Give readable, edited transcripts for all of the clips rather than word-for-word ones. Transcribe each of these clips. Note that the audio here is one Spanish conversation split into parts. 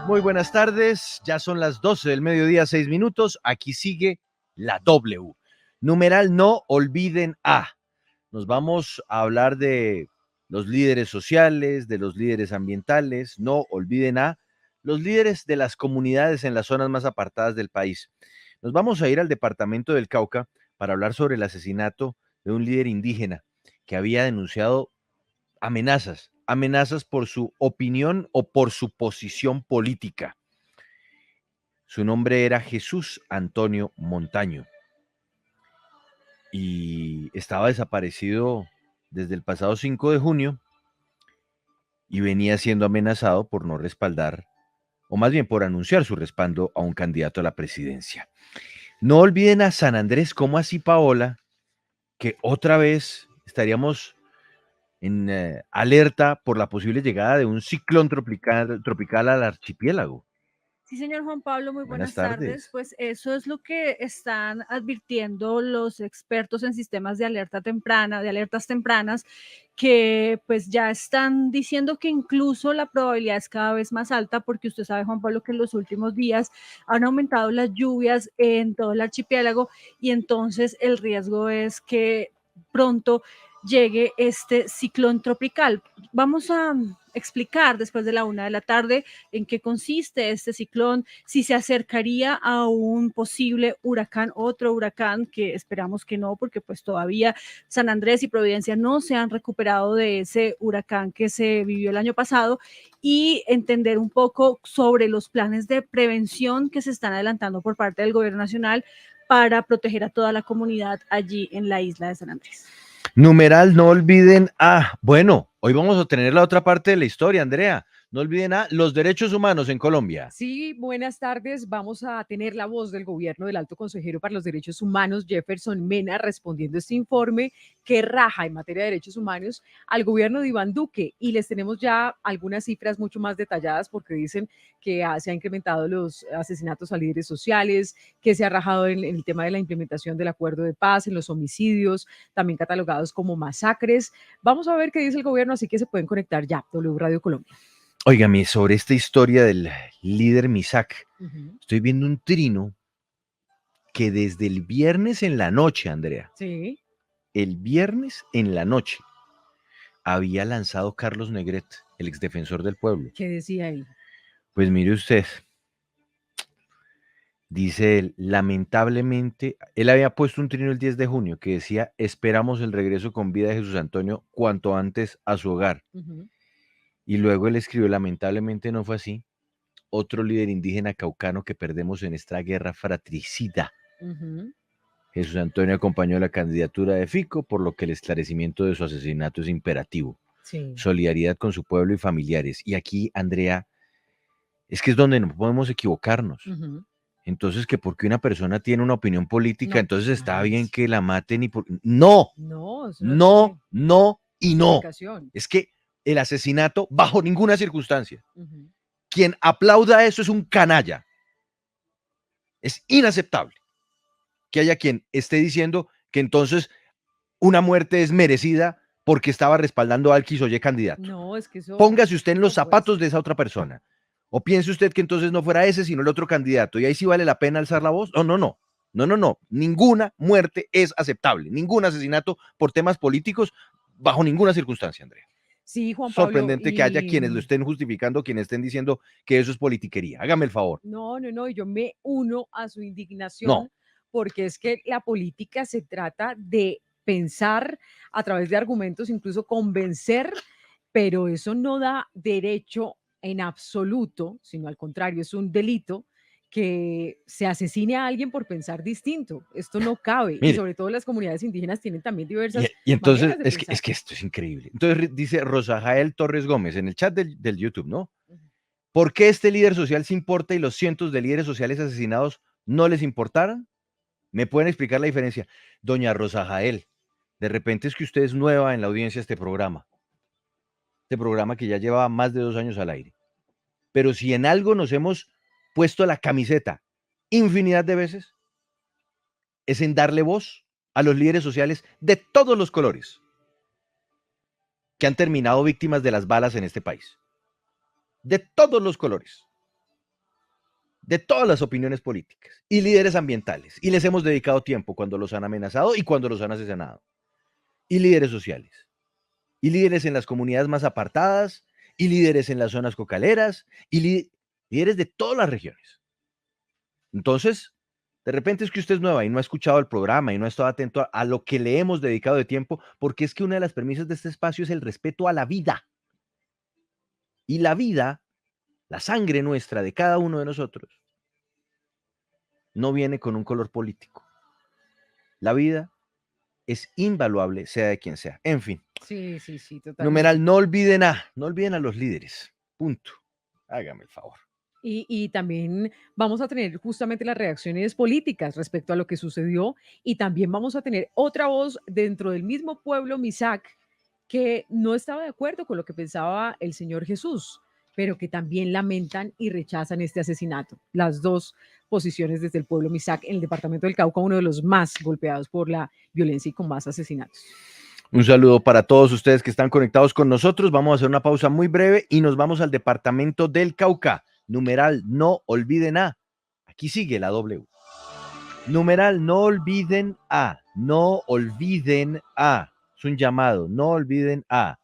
Muy buenas tardes, ya son las 12 del mediodía, 6 minutos. Aquí sigue la W. Numeral no olviden A. Nos vamos a hablar de los líderes sociales, de los líderes ambientales. No olviden A. Los líderes de las comunidades en las zonas más apartadas del país. Nos vamos a ir al departamento del Cauca para hablar sobre el asesinato de un líder indígena que había denunciado amenazas por su opinión o por su posición política. Su nombre era Jesús Antonio Montaño y estaba desaparecido desde el pasado 5 de junio y venía siendo amenazado por no respaldar, o más bien por anunciar su respaldo a un candidato a la presidencia. No olviden a San Andrés, ¿cómo así, Paola? Que otra vez estaríamos en alerta por la posible llegada de un ciclón tropical al archipiélago. Sí, señor Juan Pablo, muy Buenas buenas tardes. tardes. Pues eso es lo que están advirtiendo los expertos en sistemas de alerta temprana, de alertas tempranas, que pues ya están diciendo que incluso la probabilidad es cada vez más alta, porque usted sabe, Juan Pablo, que en los últimos días han aumentado las lluvias en todo el archipiélago y entonces el riesgo es que pronto llegue este ciclón tropical. Vamos a explicar después de la 1 de la tarde en qué consiste este ciclón, si se acercaría a un posible huracán, otro huracán, que esperamos que no, porque pues todavía San Andrés y Providencia no se han recuperado de ese huracán que se vivió el año pasado, y entender un poco sobre los planes de prevención que se están adelantando por parte del gobierno nacional para proteger a toda la comunidad allí en la isla de San Andrés. Numeral, no olviden bueno, hoy vamos a tener la otra parte de la historia, Andrea. No olviden los derechos humanos en Colombia. Sí, buenas tardes. Vamos a tener la voz del gobierno del Alto Consejero para los Derechos Humanos, Jefferson Mena, respondiendo este informe que raja en materia de derechos humanos al gobierno de Iván Duque. Y les tenemos ya algunas cifras mucho más detalladas porque dicen que se han incrementado los asesinatos a líderes sociales, que se ha rajado en el tema de la implementación del acuerdo de paz, en los homicidios, también catalogados como masacres. Vamos a ver qué dice el gobierno, así que se pueden conectar ya. W Radio Colombia. Óigame, sobre esta historia del líder Misak, estoy viendo un trino que desde el viernes en la noche, Andrea, Sí. el viernes en la noche, había lanzado Carlos Negret, el exdefensor del pueblo. ¿Qué decía él? Pues mire usted, dice él, lamentablemente, él había puesto un trino el 10 de junio que decía, esperamos el regreso con vida de Jesús Antonio cuanto antes a su hogar. Y luego él escribió, lamentablemente no fue así. Otro líder indígena caucano que perdemos en esta guerra fratricida. Jesús Antonio acompañó la candidatura de Fico, por lo que el esclarecimiento de su asesinato es imperativo. Sí. Solidaridad con su pueblo y familiares. Y aquí, Andrea, es que es donde no podemos equivocarnos. Entonces, que porque una persona tiene una opinión política, No, entonces está jamás. bien que la maten y no, No, eso no, tiene no y no. explicación. Es que el asesinato, bajo ninguna circunstancia, quien aplauda eso es un canalla. Es inaceptable que haya quien esté diciendo que entonces una muerte es merecida porque estaba respaldando al X o Y candidato. No, es que eso Póngase usted en los no puede zapatos ser. de esa otra persona. O piense usted que entonces no fuera ese, sino el otro candidato. Y ahí sí vale la pena alzar la voz. No. Ninguna muerte es aceptable. Ningún asesinato por temas políticos, bajo ninguna circunstancia, Andrea. Sí, Juan Pablo, Sorprendente que haya quienes lo estén justificando, quienes estén diciendo que eso es politiquería. Hágame el favor. no, y yo me uno a su No, indignación porque es que la política se trata de pensar a través de argumentos, incluso convencer, pero eso no da derecho en absoluto, sino al contrario, es un delito que se asesine a alguien por pensar distinto. Esto no cabe. Y mire, sobre todo las comunidades indígenas tienen también y diversas entonces maneras de es pensar. que esto es increíble. Entonces dice Rosa Jael Torres Gómez en el chat del YouTube, ¿no? ¿Por qué este líder social se importa y los cientos de líderes sociales asesinados no les importaran? ¿Me pueden explicar la diferencia? Doña Rosa Jael, de repente es que usted es nueva en la audiencia de este programa que ya lleva más de 2 años al aire. Pero si en algo nos hemos puesto la camiseta infinidad de veces, es en darle voz a los líderes sociales de todos los colores que han terminado víctimas de las balas en este país. De todos los colores. de todas las opiniones políticas y líderes ambientales. Y les hemos dedicado tiempo cuando los han amenazado y cuando los han asesinado. Y líderes sociales. Y líderes en las comunidades más apartadas. Y líderes en las zonas cocaleras. Y líderes de todas las regiones. Entonces, de repente es que usted es nueva y no ha escuchado el programa y no ha estado atento a lo que le hemos dedicado de tiempo, porque es que una de las premisas de este espacio es el respeto a la vida. Y la vida, la sangre nuestra de cada uno de nosotros, no viene con un color político. La vida es invaluable, sea de quien sea. En fin. Sí, sí, sí, totalmente. Numeral, no olviden a los líderes. Punto. Hágame el favor. Y también vamos a tener justamente las reacciones políticas respecto a lo que sucedió y también vamos a tener otra voz dentro del mismo pueblo Misak que no estaba de acuerdo con lo que pensaba el Señor Jesús, pero que también lamentan y rechazan este asesinato. Las dos posiciones desde el pueblo Misak en el departamento del Cauca, uno de los más golpeados por la violencia y con más asesinatos. Un saludo para todos ustedes que están conectados con nosotros. Vamos a hacer una pausa muy breve y nos vamos al departamento del Cauca. Numeral, no olviden a. Aquí sigue la W. Numeral, no olviden a. No olviden a. Es un llamado, no olviden a.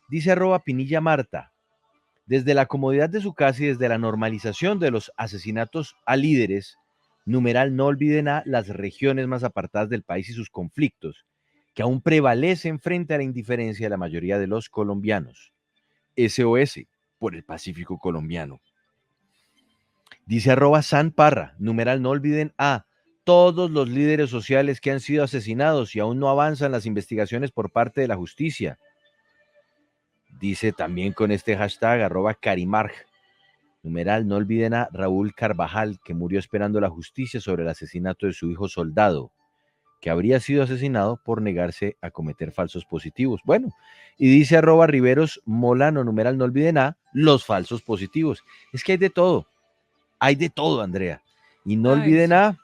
Dice @Pinilla Marta. Desde la comodidad de su casa y desde la normalización de los asesinatos a líderes, numeral, no olviden a las regiones más apartadas del país y sus conflictos, que aún prevalecen frente a la indiferencia de la mayoría de los colombianos. SOS por el Pacífico colombiano. Dice @San Parra, numeral, no olviden a todos los líderes sociales que han sido asesinados y aún no avanzan las investigaciones por parte de la justicia. Dice también con este hashtag @Carimarg, numeral, no olviden a Raúl Carvajal, que murió esperando la justicia sobre el asesinato de su hijo soldado, que habría sido asesinado por negarse a cometer falsos positivos. Bueno, y dice @Riveros Molano, numeral, no olviden a los falsos positivos. Es que hay de todo, Andrea. Y no olviden Sí. a...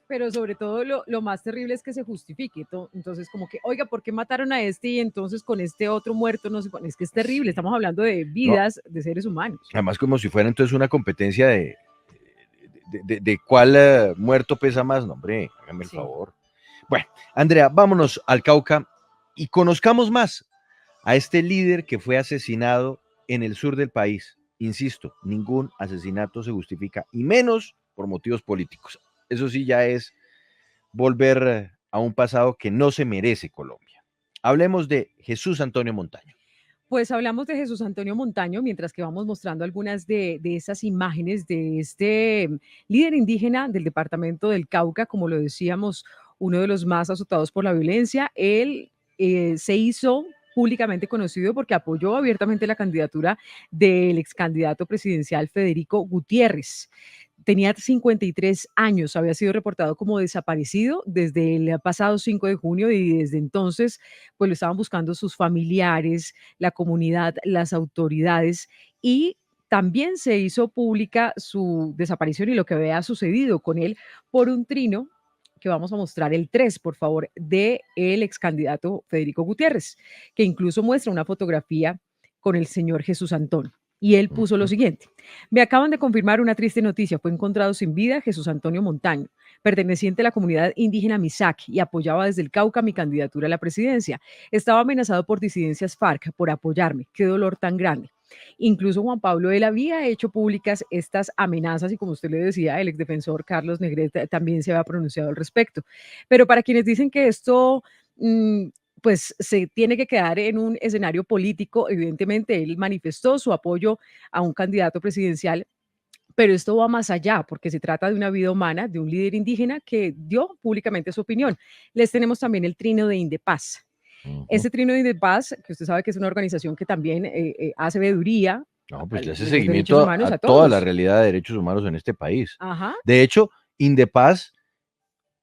Pero sobre todo lo más terrible es que se justifique. Entonces, como que, oiga, ¿por qué mataron a este y entonces con este otro muerto no se pone? Es que es terrible, estamos hablando de vidas de seres humanos. Además, como si fuera entonces una competencia de cuál muerto pesa más. No, hombre, hágame el favor. Bueno, Andrea, vámonos al Cauca y conozcamos más a este líder que fue asesinado en el sur del país. Insisto, ningún asesinato se justifica, y menos por motivos políticos. Eso sí ya es volver a un pasado que no se merece Colombia. Hablemos de Jesús Antonio Montaño. Pues hablamos de Jesús Antonio Montaño mientras que vamos mostrando algunas de esas imágenes de este líder indígena del departamento del Cauca, como lo decíamos, uno de los más azotados por la violencia. Él se hizo públicamente conocido porque apoyó abiertamente la candidatura del ex candidato presidencial Federico Gutiérrez. Tenía 53 años, había sido reportado como desaparecido desde el pasado 5 de junio y desde entonces pues lo estaban buscando sus familiares, la comunidad, las autoridades, y también se hizo pública su desaparición y lo que había sucedido con él por un trino que vamos a mostrar, el 3, por favor, de el ex candidato Federico Gutiérrez, que incluso muestra una fotografía con el señor Jesús Antonio. Y él puso lo siguiente: me acaban de confirmar una triste noticia, fue encontrado sin vida Jesús Antonio Montaño, perteneciente a la comunidad indígena Misak y apoyaba desde el Cauca mi candidatura a la presidencia. Estaba amenazado por disidencias FARC por apoyarme, qué dolor tan grande. Incluso Juan Pablo, él había hecho públicas estas amenazas y como usted le decía, el exdefensor Carlos Negrete también se había pronunciado al respecto. Pero para quienes dicen que esto pues se tiene que quedar en un escenario político, evidentemente él manifestó su apoyo a un candidato presidencial, pero esto va más allá porque se trata de una vida humana, de un líder indígena que dio públicamente su opinión. Les tenemos también el trino de Indepaz. Este trino de Indepaz, que usted sabe que es una organización que también hace veeduría. No, pues le hace Los seguimiento humanos, a a toda la todos. realidad de derechos humanos en este país. Ajá. De hecho, Indepaz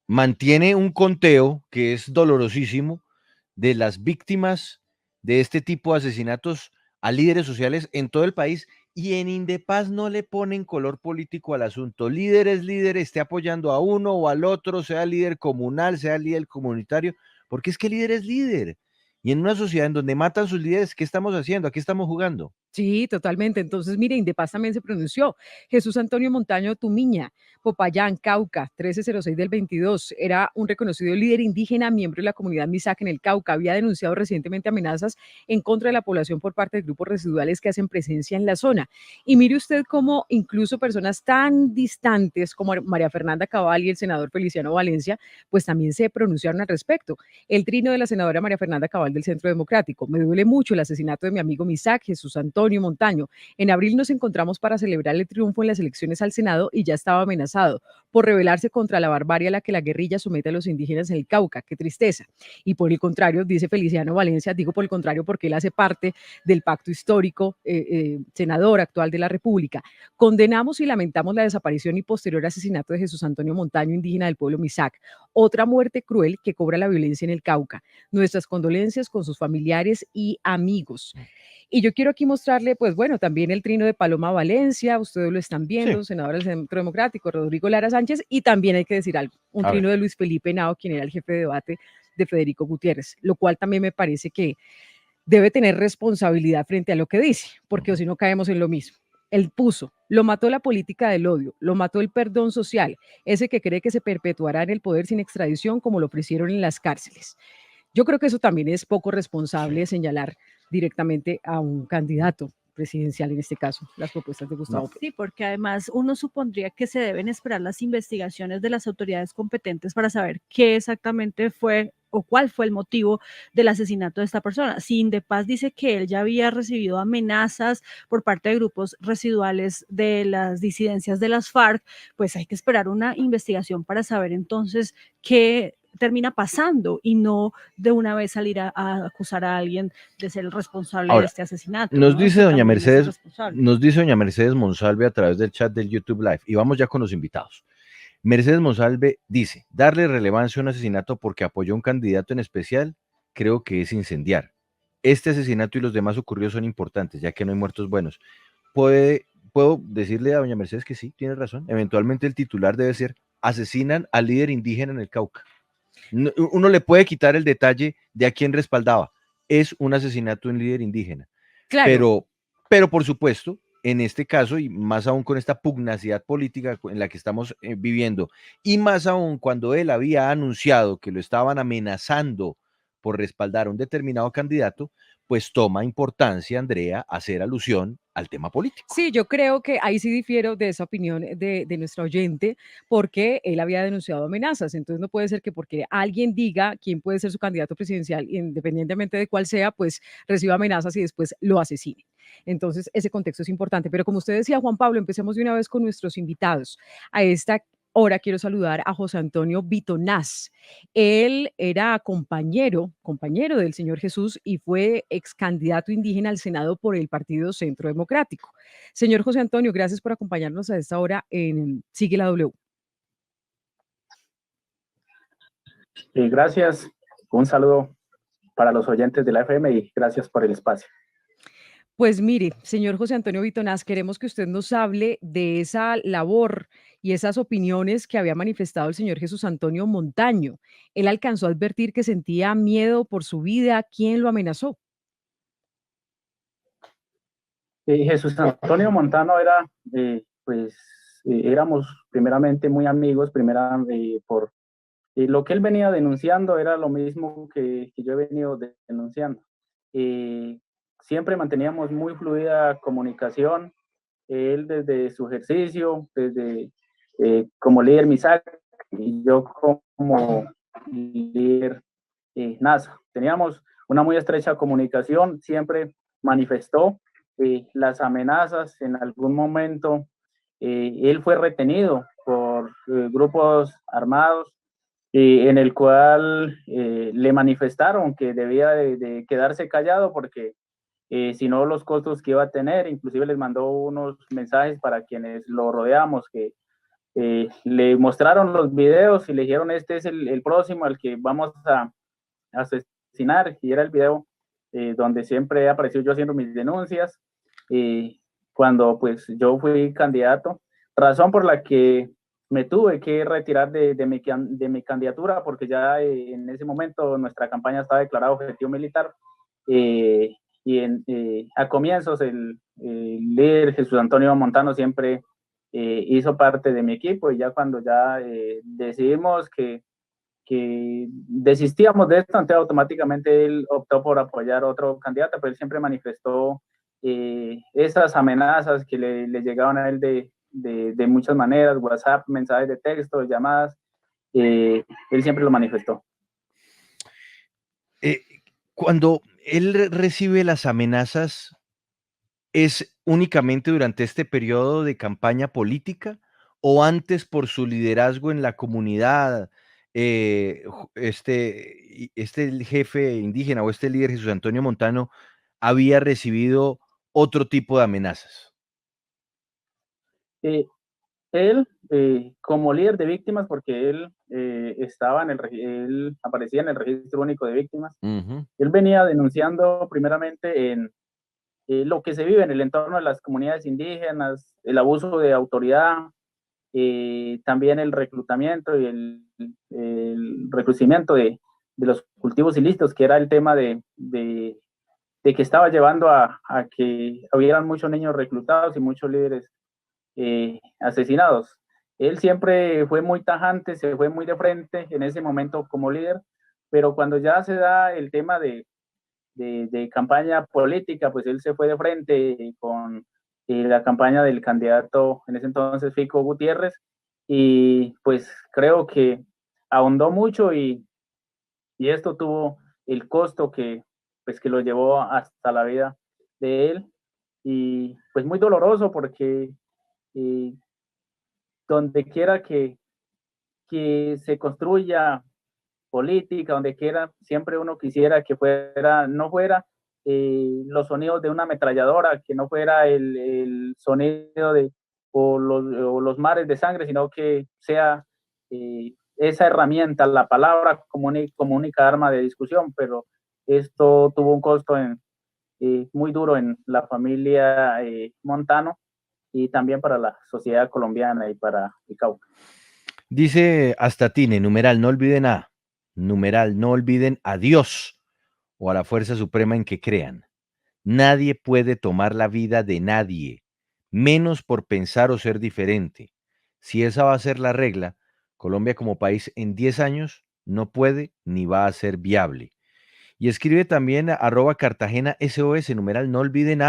mantiene un conteo que es dolorosísimo de las víctimas de este tipo de asesinatos a líderes sociales en todo el país, y en Indepaz no le ponen color político al asunto. Líder es líder, esté apoyando a uno o al otro, sea líder comunal, sea líder comunitario, porque es que líder es líder. Y en una sociedad en donde matan sus líderes, ¿qué estamos haciendo? ¿A qué estamos jugando? Sí, totalmente. Entonces, mire, Indepaz también se pronunció. Jesús Antonio Montaño Tumiña, Popayán, Cauca, 1306 del 22. Era un reconocido líder indígena, miembro de la comunidad Misak en el Cauca. Había denunciado recientemente amenazas en contra de la población por parte de grupos residuales que hacen presencia en la zona. Y mire usted cómo incluso personas tan distantes como María Fernanda Cabal y el senador Feliciano Valencia, pues también se pronunciaron al respecto. El trino de la senadora María Fernanda Cabal del Centro Democrático. Me duele mucho el asesinato de mi amigo Misak, Jesús Antonio Montaño. En abril nos encontramos para celebrar el triunfo en las elecciones al Senado y ya estaba amenazado por rebelarse contra la barbarie a la que la guerrilla somete a los indígenas en el Cauca. Qué tristeza. Y por el contrario, dice Feliciano Valencia, digo por el contrario porque él hace parte del pacto histórico, senador actual de la República. Condenamos y lamentamos la desaparición y posterior asesinato de Jesús Antonio Montaño, indígena del pueblo Misak. Otra muerte cruel que cobra la violencia en el Cauca. Nuestras condolencias con sus familiares y amigos. Y yo quiero aquí mostrarle, pues bueno, también el trino de Paloma Valencia, ustedes lo están Sí, viendo, senador del Centro Democrático, Rodrigo Lara Sánchez, y también hay que decir algo, un a trino ver. de Luis Felipe Henao, quien era el jefe de debate de Federico Gutiérrez, lo cual también me parece que debe tener responsabilidad frente a lo que dice, porque si no caemos en lo mismo. Él puso, lo mató la política del odio, lo mató el perdón social, ese que cree que se perpetuará en el poder sin extradición como lo ofrecieron en las cárceles. Yo creo que eso también es poco Sí. responsable señalar directamente a un candidato presidencial, en este caso, las propuestas de No, Gustavo Petro. Sí, porque además uno supondría que se deben esperar las investigaciones de las autoridades competentes para saber qué exactamente fue o cuál fue el motivo del asesinato de esta persona. Si Indepaz dice que él ya había recibido amenazas por parte de grupos residuales de las disidencias de las FARC, pues hay que esperar una investigación para saber entonces qué termina pasando y no de una vez salir a acusar a alguien de ser el responsable de ahora, este asesinato, nos ¿no? dice Eso doña también es Mercedes, irresponsable. nos dice doña Mercedes Monsalve a través del chat del YouTube Live, y vamos ya con los invitados. Mercedes Monsalve dice, darle relevancia a un asesinato porque apoyó a un candidato en especial, creo que es incendiar. Este asesinato y los demás ocurridos son importantes, ya que no hay muertos buenos. Puedo decirle a doña Mercedes que sí, tiene razón. Eventualmente el titular debe ser, asesinan al líder indígena en el Cauca. Uno le puede quitar el detalle de a quién respaldaba. Es un asesinato de un líder indígena. Claro, Pero, pero por supuesto, en este caso, y más aún con esta pugnacidad política en la que estamos viviendo, y más aún cuando él había anunciado que lo estaban amenazando por respaldar a un determinado candidato, pues toma importancia, Andrea, hacer alusión al tema político. sí, yo creo que ahí sí difiero de esa opinión de nuestro oyente, porque él había denunciado amenazas. Entonces no puede ser que porque alguien diga quién puede ser su candidato presidencial, independientemente de cuál sea, pues reciba amenazas y después lo asesine. Entonces ese contexto es importante. Pero como usted decía, Juan Pablo, empecemos de una vez con nuestros invitados. A esta hora quiero saludar a José Antonio Bitonás. Él era compañero del señor Jesús y fue ex candidato indígena al Senado por el Partido Centro Democrático. Señor José Antonio, gracias por acompañarnos a esta hora en Sigue la W. Gracias, un saludo para los oyentes de la FM y gracias por el espacio. Pues mire, señor José Antonio Bitonás, queremos que usted nos hable de esa labor y esas opiniones que había manifestado el señor Jesús Antonio Montaño. Él alcanzó a advertir que sentía miedo por su vida. ¿Quién lo amenazó? Jesús Antonio Montano era, pues, éramos primeramente muy amigos, por lo que él venía denunciando era lo mismo que yo he venido denunciando. Siempre manteníamos muy fluida comunicación, él desde su ejercicio, desde como líder MISAC y yo como líder NASA. Teníamos una muy estrecha comunicación, siempre manifestó las amenazas. En algún momento él fue retenido por grupos armados en el cual le manifestaron que debía de quedarse callado porque si no los costos que iba a tener, inclusive les mandó unos mensajes para quienes lo rodeamos que le mostraron los videos y le dijeron este es el próximo al que vamos a asesinar, y era el video donde siempre he aparecido yo haciendo mis denuncias, cuando pues yo fui candidato, razón por la que me tuve que retirar de mi candidatura, porque ya en ese momento nuestra campaña estaba declarada objetivo militar, a comienzos el líder Jesús Antonio Montano siempre hizo parte de mi equipo, y ya cuando ya decidimos que desistíamos de esto, entonces automáticamente él optó por apoyar otro candidato, pero él siempre manifestó esas amenazas que le llegaban a él de muchas maneras: WhatsApp, mensajes de texto, llamadas. Él siempre lo manifestó. Cuando él recibe las amenazas, ¿es únicamente durante este periodo de campaña política o antes por su liderazgo en la comunidad? Este jefe indígena o este líder Jesús Antonio Montano había recibido otro tipo de amenazas. Él, como líder de víctimas, porque él él aparecía en el registro único de víctimas, él venía denunciando primeramente en lo que se vive en el entorno de las comunidades indígenas, el abuso de autoridad, también el reclutamiento y el recrudecimiento de los cultivos ilícitos, que era el tema de que estaba llevando a que hubieran muchos niños reclutados y muchos líderes asesinados. Él siempre fue muy tajante, se fue muy de frente en ese momento como líder, pero cuando ya se da el tema de campaña política, pues él se fue de frente con la campaña del candidato en ese entonces, Fico Gutiérrez, y pues creo que ahondó mucho, y esto tuvo el costo pues que lo llevó hasta la vida de él, y pues muy doloroso porque donde quiera que se construya política, donde quiera, siempre uno quisiera que no fuera los sonidos de una ametralladora, que no fuera el sonido o los mares de sangre, sino que sea esa herramienta, la palabra como única arma de discusión. Pero esto tuvo un costo muy duro en la familia Montano, y también para la sociedad colombiana y para el Cauca. Dice Astatine, numeral, no olviden numeral, no olviden a Dios o a la fuerza suprema en que crean. Nadie puede tomar la vida de nadie, menos por pensar o ser diferente. Si esa va a ser la regla, Colombia como país en 10 años no puede ni va a ser viable. Y escribe también a @Cartagena SOS, numeral, no olviden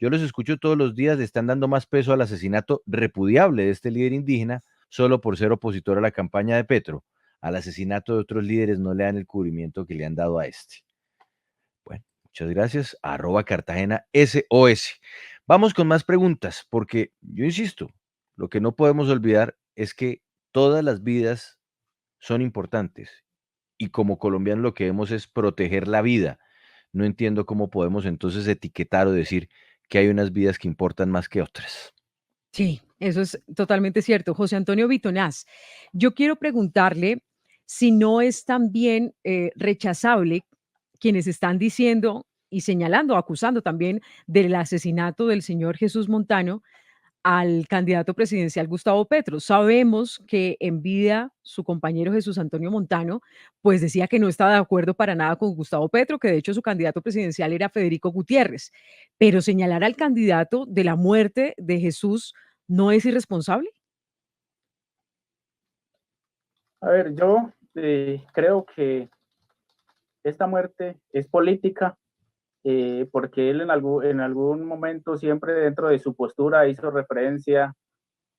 yo los escucho todos los días, le están dando más peso al asesinato repudiable de este líder indígena solo por ser opositor a la campaña de Petro. Al asesinato de otros líderes no le dan el cubrimiento que le han dado a este. Bueno, muchas gracias. @Cartagena SOS. Vamos con más preguntas, porque yo insisto, lo que no podemos olvidar es que todas las vidas son importantes, y como colombianos lo que debemos es proteger la vida. No entiendo cómo podemos entonces etiquetar o decir que hay unas vidas que importan más que otras. Sí, eso es totalmente cierto. José Antonio Bitonás, yo quiero preguntarle si no es también rechazable quienes están diciendo y señalando, acusando también del asesinato del señor Jesús Montano al candidato presidencial Gustavo Petro. Sabemos que en vida su compañero Jesús Antonio Montano, pues decía que no estaba de acuerdo para nada con Gustavo Petro, que de hecho su candidato presidencial era Federico Gutiérrez, pero señalar al candidato de la muerte de Jesús no es irresponsable. A ver, yo creo que esta muerte es política, porque él en algún momento, siempre dentro de su postura, hizo referencia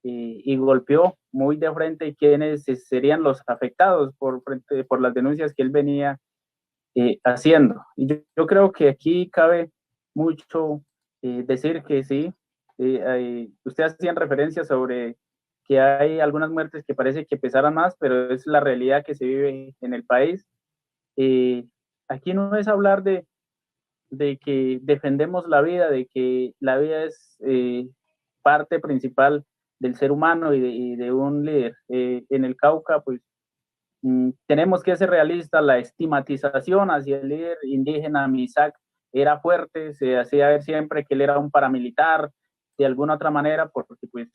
y golpeó muy de frente quienes serían los afectados por las denuncias que él venía haciendo. Y yo creo que aquí cabe mucho decir que sí, ustedes hacían referencia sobre que hay algunas muertes que parece que pesaran más, pero es la realidad que se vive en el país. Aquí no es hablar de que defendemos la vida, de que la vida es parte principal del ser humano y de un líder. En el Cauca, pues tenemos que ser realistas. La estigmatización hacia el líder indígena Misak era fuerte, se hacía ver siempre que él era un paramilitar de alguna otra manera, porque pues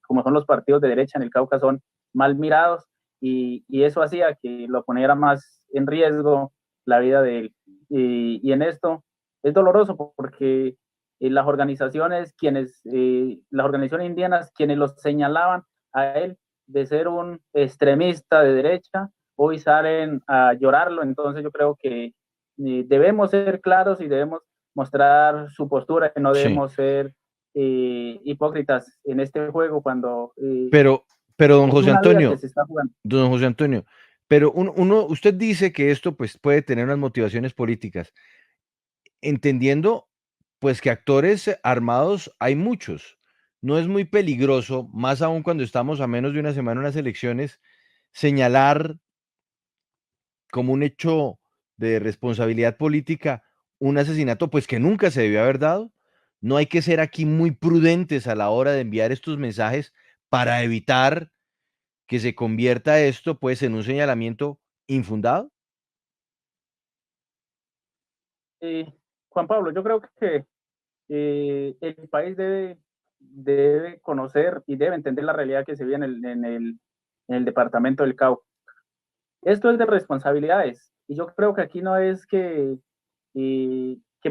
como son los partidos de derecha en el Cauca, son mal mirados, y eso hacía que lo poniera más en riesgo la vida de él. y en esto es doloroso porque las organizaciones las organizaciones indígenas, quienes los señalaban a él de ser un extremista de derecha, hoy salen a llorarlo. Entonces yo creo que debemos ser claros y debemos mostrar su postura, y no Sí. debemos ser hipócritas en este juego cuando Pero don es José una vida que Antonio, se está jugando. don José Antonio, pero usted dice que esto pues puede tener unas motivaciones políticas, entendiendo pues que actores armados hay muchos. No es muy peligroso, más aún cuando estamos a menos de una semana en unas elecciones, señalar como un hecho de responsabilidad política un asesinato pues que nunca se debió haber dado. No hay que ser aquí muy prudentes a la hora de enviar estos mensajes para evitar que se convierta esto pues en un señalamiento infundado. Juan Pablo, yo creo que el país debe conocer y debe entender la realidad que se vive en el departamento del Cauca. Esto es de responsabilidades y yo creo que aquí no es que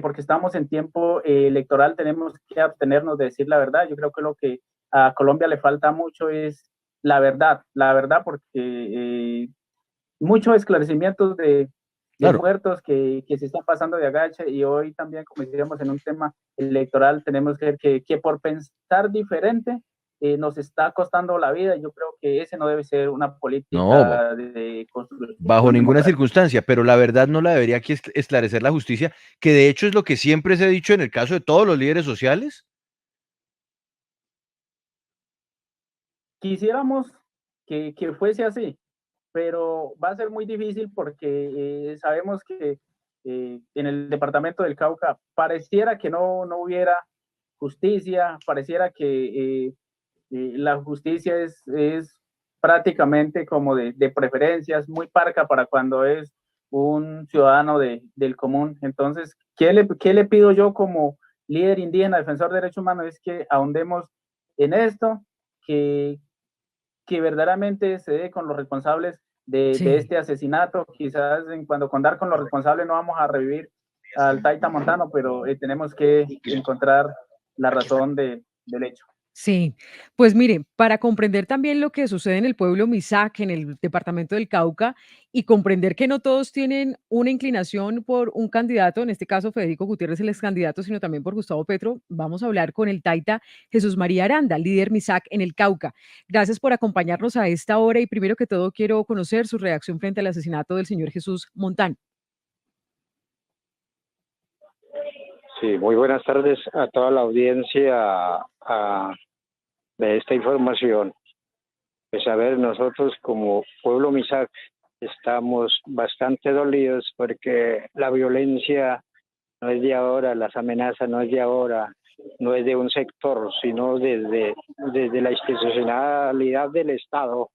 porque estamos en tiempo electoral tenemos que abstenernos de decir la verdad. Yo creo que lo que a Colombia le falta mucho es la verdad porque muchos esclarecimientos de Claro, muertos que se están pasando de agache, y hoy también, como decíamos, en un tema electoral tenemos que ver que por pensar diferente nos está costando la vida. Yo creo que ese no debe ser una no, política de bajo construcción ninguna democrática. circunstancia, pero la verdad no la debería aquí esclarecer la justicia, que de hecho es lo que siempre se ha dicho en el caso de todos los líderes sociales. Quisiéramos que fuese así, pero va a ser muy difícil porque sabemos que en el departamento del Cauca pareciera que no hubiera justicia, pareciera que la justicia es prácticamente como de preferencias, muy parca para cuando es un ciudadano del común. Entonces, ¿qué le pido yo como líder indígena, defensor de derechos humanos? Es que ahondemos en esto, que, que verdaderamente se dé con los responsables de Sí. este asesinato. Quizás cuando con dar con los responsables no vamos a revivir al Taita Montano, pero tenemos que encontrar la razón del hecho. Sí, pues mire, para comprender también lo que sucede en el pueblo Misac, en el departamento del Cauca, y comprender que no todos tienen una inclinación por un candidato, en este caso Federico Gutiérrez, el ex candidato, sino también por Gustavo Petro, vamos a hablar con el Taita Jesús María Aranda, líder Misac en el Cauca. Gracias por acompañarnos a esta hora y primero que todo quiero conocer su reacción frente al asesinato del señor Jesús Montán. Sí, muy buenas tardes a toda la audiencia de esta información. Pues a ver, nosotros como pueblo Misac estamos bastante dolidos porque la violencia no es de ahora, las amenazas no es de ahora, no es de un sector, sino desde la institucionalidad del Estado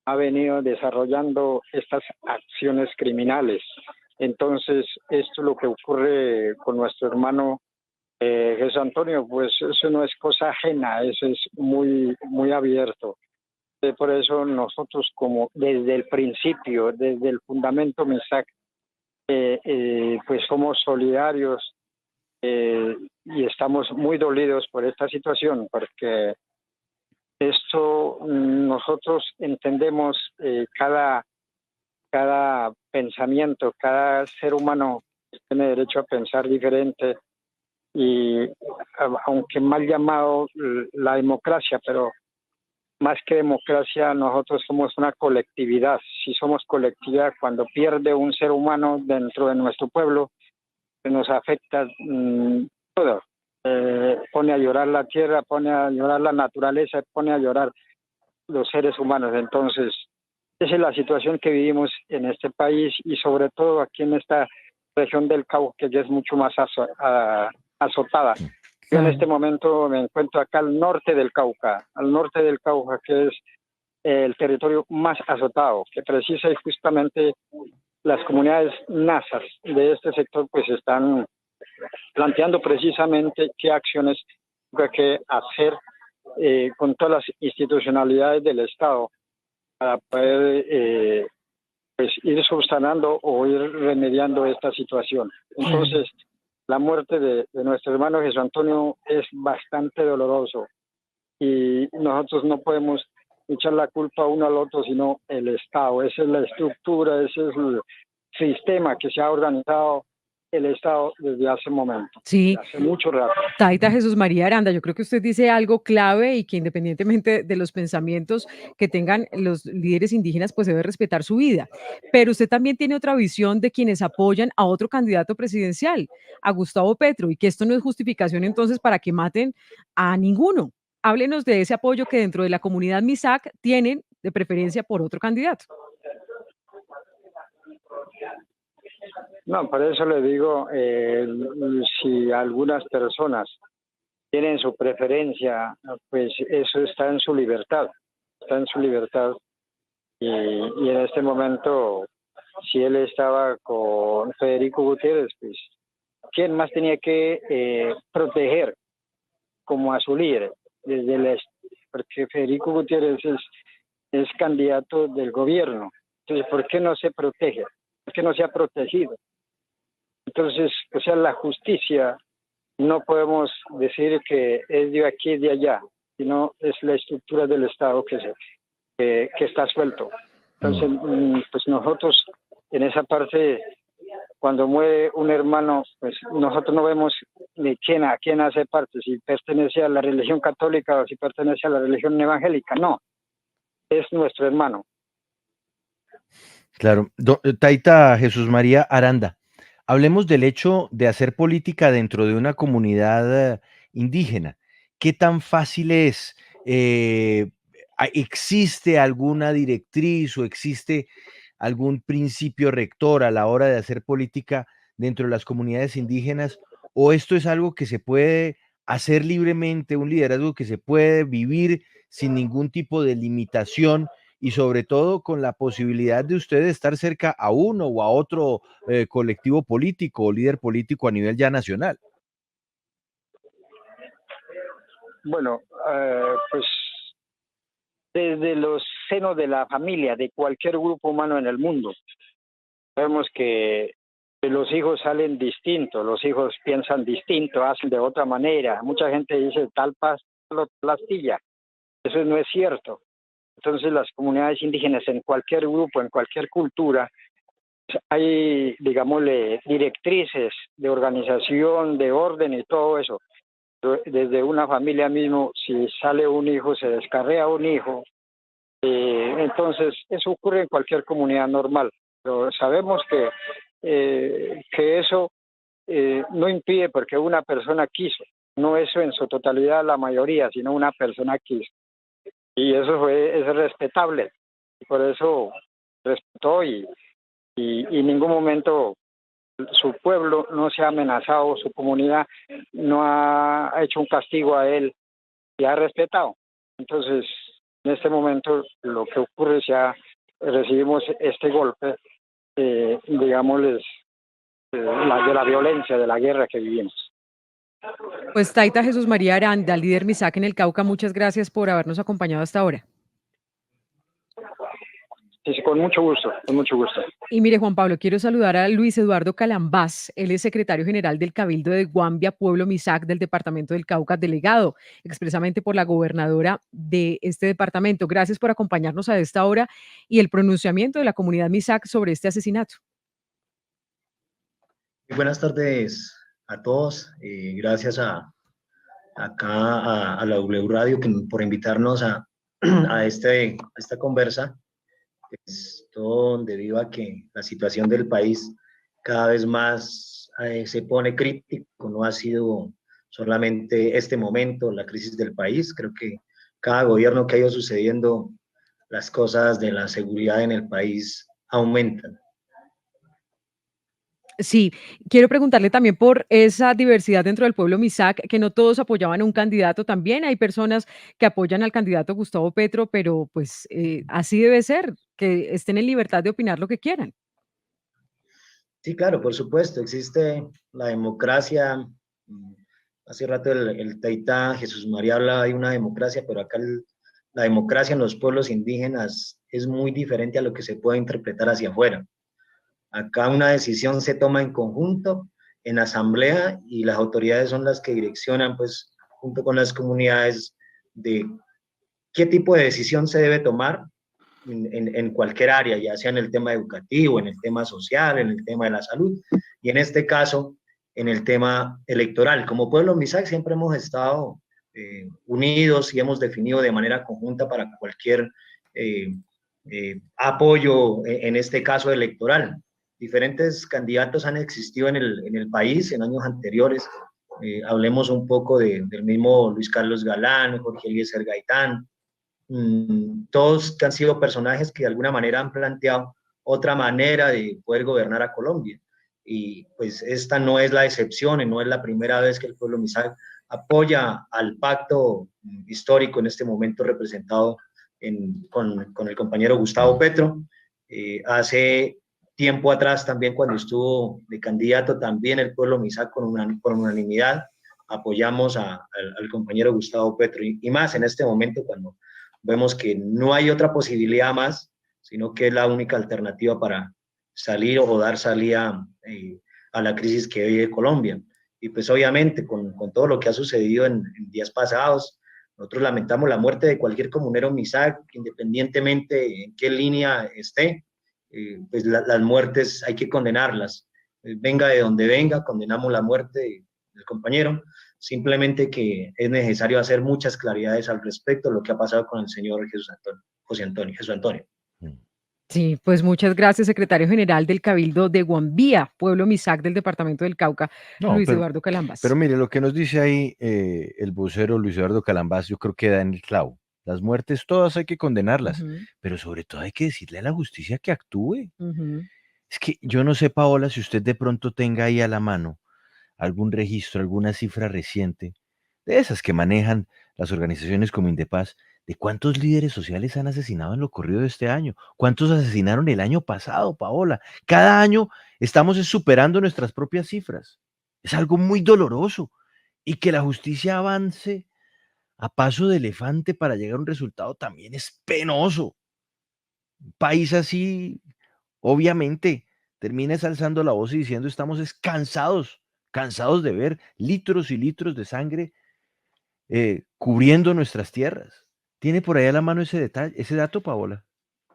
ha venido desarrollando estas acciones criminales. Entonces, esto es lo que ocurre con nuestro hermano Jesús Antonio, pues eso no es cosa ajena, eso es muy abierto. Por eso nosotros como desde el principio, desde el fundamento Misac, pues somos solidarios y estamos muy dolidos por esta situación, porque esto nosotros entendemos cada pensamiento, cada ser humano tiene derecho a pensar diferente y aunque mal llamado la democracia, pero más que democracia nosotros somos una colectividad. Si somos colectividad, cuando pierde un ser humano dentro de nuestro pueblo, nos afecta todo. Pone a llorar la tierra, pone a llorar la naturaleza, pone a llorar los seres humanos. Entonces, esa es la situación que vivimos en este país y sobre todo aquí en esta región del Cauca, que ya es mucho más azotada. Yo en este momento me encuentro acá al norte del Cauca, que es el territorio más azotado, que precisa justamente las comunidades nasas de este sector pues están planteando precisamente qué acciones hay que hacer con todas las institucionalidades del Estado para poder pues ir subsanando o ir remediando esta situación. Entonces, la muerte de nuestro hermano Jesús Antonio es bastante doloroso y nosotros no podemos echar la culpa uno al otro, sino el Estado. Esa es la estructura, ese es el sistema que se ha organizado el Estado desde hace momento, Sí, hace mucho rato. Taita Jesús María Aranda, yo creo que usted dice algo clave y que independientemente de los pensamientos que tengan los líderes indígenas, pues debe respetar su vida. Pero usted también tiene otra visión de quienes apoyan a otro candidato presidencial, a Gustavo Petro, y que esto no es justificación entonces para que maten a ninguno. Háblenos de ese apoyo que dentro de la comunidad MISAC tienen de preferencia por otro candidato. No, por eso le digo, si algunas personas tienen su preferencia, pues eso está en su libertad, está en su libertad. Y en este momento, si él estaba con Federico Gutiérrez, pues, ¿quién más tenía que proteger como a su líder? Desde el porque Federico Gutiérrez es candidato del gobierno. Entonces, ¿por qué no se protege? ¿Por qué no se ha protegido? Entonces, o sea, la justicia no podemos decir que es de aquí y de allá, sino es la estructura del Estado que está suelto. Entonces, pues nosotros en esa parte, cuando muere un hermano, pues nosotros no vemos ni a quién hace parte, si pertenece a la religión católica o si pertenece a la religión evangélica, no, es nuestro hermano. Claro. Taita Jesús María Aranda, hablemos del hecho de hacer política dentro de una comunidad indígena. ¿Qué tan fácil es? ¿Existe alguna directriz o existe algún principio rector a la hora de hacer política dentro de las comunidades indígenas? ¿O esto es algo que se puede hacer libremente, un liderazgo que se puede vivir sin ningún tipo de limitación y sobre todo con la posibilidad de ustedes estar cerca a uno o a otro colectivo político o líder político a nivel ya nacional? Bueno, pues desde los senos de la familia, de cualquier grupo humano en el mundo, vemos que los hijos salen distintos, los hijos piensan distinto, hacen de otra manera. Mucha gente dice tal pastilla. Eso no es cierto. Entonces las comunidades indígenas en cualquier grupo, en cualquier cultura, hay, digámosle, directrices de organización, de orden y todo eso. Desde una familia mismo, si sale un hijo, se descarrea un hijo. Entonces eso ocurre en cualquier comunidad normal. Pero sabemos que eso no impide porque una persona quiso. No eso en su totalidad la mayoría, sino una persona quiso. Y eso es respetable. Y por eso respetó y en ningún momento su pueblo no se ha amenazado, su comunidad no ha hecho un castigo a él y ha respetado. Entonces, en este momento lo que ocurre es ya recibimos este golpe, digámosles, de la violencia, de la guerra que vivimos. Pues Taita Jesús María Aranda, líder MISAC en el Cauca, muchas gracias por habernos acompañado hasta ahora. Sí, con mucho gusto, con mucho gusto. Y mire, Juan Pablo, quiero saludar a Luis Eduardo Calambás. Él es secretario general del Cabildo de Guambia, Pueblo MISAC del departamento del Cauca, delegado expresamente por la gobernadora de este departamento. Gracias por acompañarnos a esta hora y el pronunciamiento de la comunidad MISAC sobre este asesinato. Muy buenas tardes a todos. Gracias a la W Radio por invitarnos a esta conversa. Esto debido a que la situación del país cada vez más se pone crítico. No ha sido solamente este momento la crisis del país. Creo que cada gobierno que ha ido sucediendo, las cosas de la seguridad en el país aumentan. Sí, quiero preguntarle también por esa diversidad dentro del pueblo MISAC, que no todos apoyaban a un candidato también. Hay personas que apoyan al candidato Gustavo Petro, pero pues así debe ser, que estén en libertad de opinar lo que quieran. Sí, claro, por supuesto, existe la democracia. Hace rato el Taita Jesús María hablaba de una democracia, pero acá la democracia en los pueblos indígenas es muy diferente a lo que se puede interpretar hacia afuera. Acá una decisión se toma en conjunto, en asamblea, y las autoridades son las que direccionan, pues, junto con las comunidades, de qué tipo de decisión se debe tomar en cualquier área, ya sea en el tema educativo, en el tema social, en el tema de la salud, y en este caso, en el tema electoral. Como Pueblo Misak siempre hemos estado unidos y hemos definido de manera conjunta para cualquier apoyo en este caso electoral. Diferentes candidatos han existido en el país en años anteriores. Hablemos un poco del mismo Luis Carlos Galán, Jorge Eliezer Gaitán, todos que han sido personajes que de alguna manera han planteado otra manera de poder gobernar a Colombia. Y pues esta no es la excepción y no es la primera vez que el pueblo Misak apoya al pacto histórico en este momento representado con el compañero Gustavo Petro. Hace tiempo atrás también, cuando estuvo de candidato, también el pueblo Misak con unanimidad apoyamos al compañero Gustavo Petro, y más en este momento cuando vemos que no hay otra posibilidad más, sino que es la única alternativa para salir o dar salida a la crisis que vive Colombia. Y pues obviamente con todo lo que ha sucedido en días pasados, nosotros lamentamos la muerte de cualquier comunero Misak, independientemente en qué línea esté. Pues las muertes hay que condenarlas. Venga de donde venga, condenamos la muerte del compañero. Simplemente que es necesario hacer muchas claridades al respecto de lo que ha pasado con el señor Jesús Antonio. Sí, pues muchas gracias, secretario general del Cabildo de Guambía, pueblo Misak del departamento del Cauca, No, Luis Eduardo Calambas. pero mire, lo que nos dice ahí el vocero Luis Eduardo Calambas, yo creo que da en el clavo. Las muertes todas hay que condenarlas, pero sobre todo hay que decirle a la justicia que actúe. Es que yo no sé, Paola, si usted de pronto tenga ahí a la mano algún registro, alguna cifra reciente, de esas que manejan las organizaciones como Indepaz, de cuántos líderes sociales han asesinado en lo corrido de este año, cuántos asesinaron el año pasado, Paola. Cada año estamos superando nuestras propias cifras. Es algo muy doloroso, y que la justicia avance a paso de elefante para llegar a un resultado también es penoso. Un país así, obviamente, termina alzando la voz y diciendo: estamos cansados de ver litros y litros de sangre cubriendo nuestras tierras. ¿Tiene por ahí a la mano ese detalle, ese dato, Paola?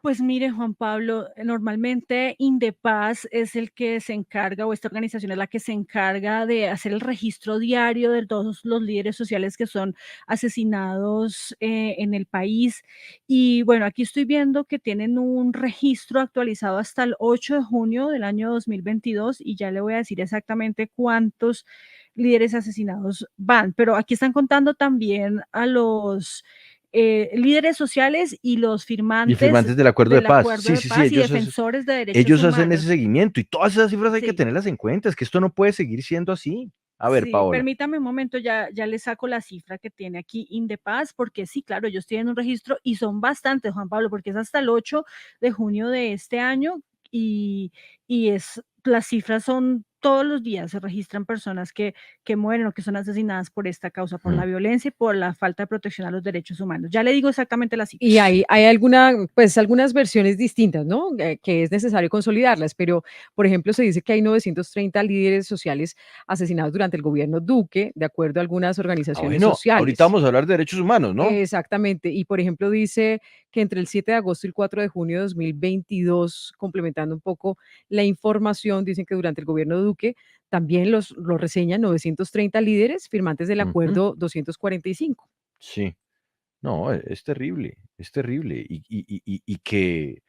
Pues mire, Juan Pablo, normalmente Indepaz es el que se encarga, o esta organización es la que se encarga de hacer el registro diario de todos los líderes sociales que son asesinados en el país. Y bueno, aquí estoy viendo que tienen un registro actualizado hasta el 8 de junio del año 2022, y ya le voy a decir exactamente cuántos líderes asesinados van. Pero aquí están contando también a los líderes sociales y los Y firmantes del acuerdo de paz. Sí, y defensores de derechos ellos humanos. hacen ese seguimiento, y todas esas cifras hay que Sí. tenerlas en cuenta. Es que esto no puede seguir siendo así. A ver, Sí, Paola. permítame un momento, ya le saco la cifra que tiene aquí Indepaz, porque sí, claro, ellos tienen un registro y son bastantes, Juan Pablo, porque es hasta el 8 de junio de este año, y las cifras son todos los días, se registran personas que mueren o que son asesinadas por esta causa, por la violencia y por la falta de protección a los derechos humanos. Ya le digo exactamente la cifra. Y hay algunas versiones distintas, ¿no? Que es necesario consolidarlas, pero, por ejemplo, se dice que hay 930 líderes sociales asesinados durante el gobierno Duque, de acuerdo a algunas organizaciones sociales. Ahorita vamos a hablar de derechos humanos, ¿no? Exactamente. Y, por ejemplo, dice que entre el 7 de agosto y el 4 de junio de 2022, complementando un poco la información, dicen que durante el gobierno de Duque también los reseñan 930 líderes firmantes del acuerdo 245. Sí. No, es terrible, es terrible. Y que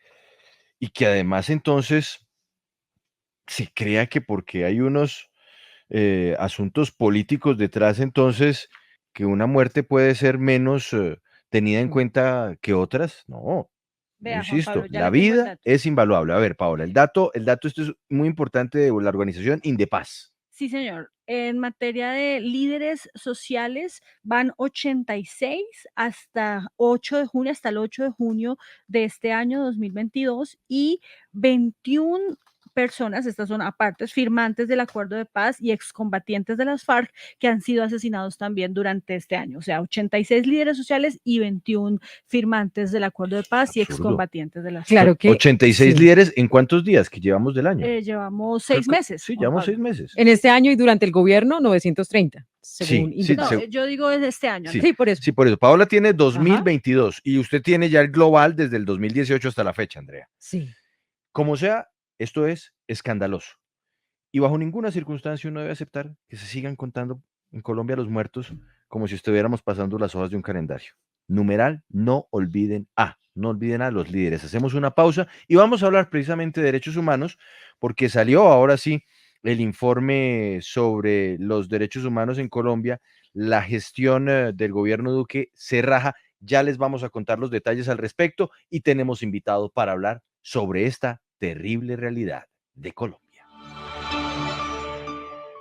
además entonces se crea que porque hay unos asuntos políticos detrás, entonces que una muerte puede ser menos tenida en cuenta que otras. No, yo Vea, Juan insisto, Pablo, ya la le tengo el vida dato. es invaluable. A ver, Paola, el dato esto es muy importante de la organización Indepaz. Sí, señor. En materia de líderes sociales van 86 hasta el 8 de junio de este año 2022, y 21 personas, estas son apartes, firmantes del acuerdo de paz y excombatientes de las FARC que han sido asesinados también durante este año. O sea, 86 líderes sociales y 21 firmantes del acuerdo de paz y Absurdo. excombatientes de las Claro FARC. que 86 sí. líderes, ¿en cuántos días que llevamos del año? Llevamos Creo 6 que- meses. Sí, Juan llevamos Pablo. 6 meses. en este año y durante el gobierno 930, según Sí, sí, indicado. No, yo digo desde este año. Sí. ¿no? Sí, por eso. Sí, por eso. Paola tiene 2022 y usted tiene ya el global desde el 2018 hasta la fecha, Andrea. Sí. Como sea, esto es escandaloso. Y bajo ninguna circunstancia uno debe aceptar que se sigan contando en Colombia los muertos como si estuviéramos pasando las hojas de un calendario. Numeral, no olviden a los líderes. Hacemos una pausa y vamos a hablar precisamente de derechos humanos porque salió ahora sí el informe sobre los derechos humanos en Colombia. La gestión del gobierno Duque se raja. Ya les vamos a contar los detalles al respecto y tenemos invitado para hablar sobre esta terrible realidad de Colombia.